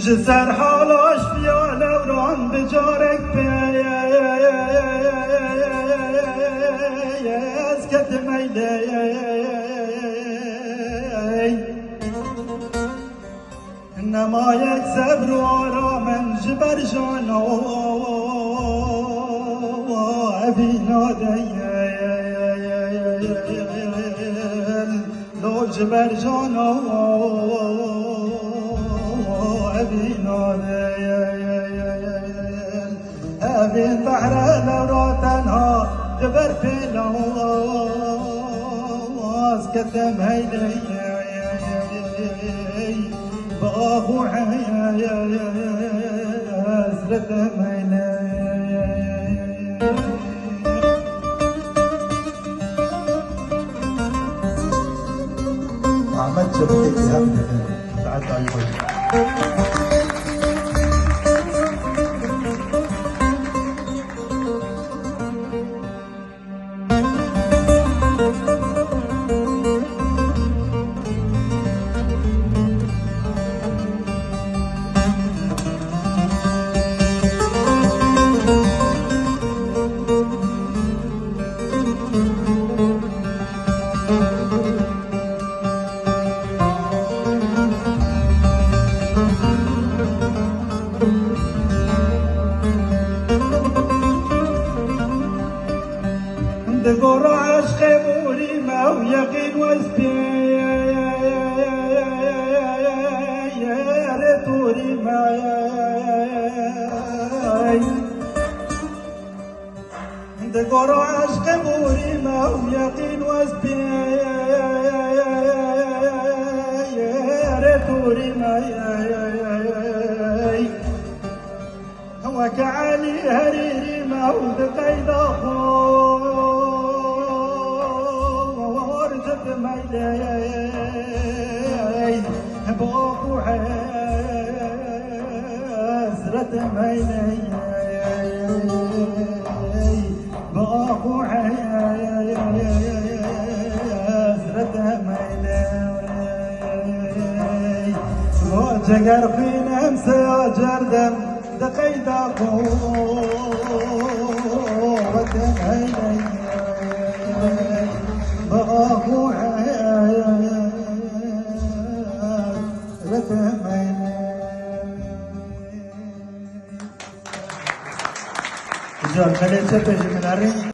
جسر حالاش بیا لوران بجارک از کت میله نمایک صبر و آرامن جبر جانا ابینا لو جبر جانا ابينا ابين بحر لورا تنها جبر بلاس كتم هيلي باخو حسرة ميلي محمد شبكة إيهاب تعدى على الوجه دقور عشق بوري ما ويقين وسبيا توري ما دقور عشق بوري ما ويقين وسبيا توري ما هو كعلي هريري ما هو بقيد ميلي باخو حسرة ميلي باخو حسرة ميلي وجقر في نمسى يا جردم دقيد قوة ميلي باخو رجال خليل شبه من الرين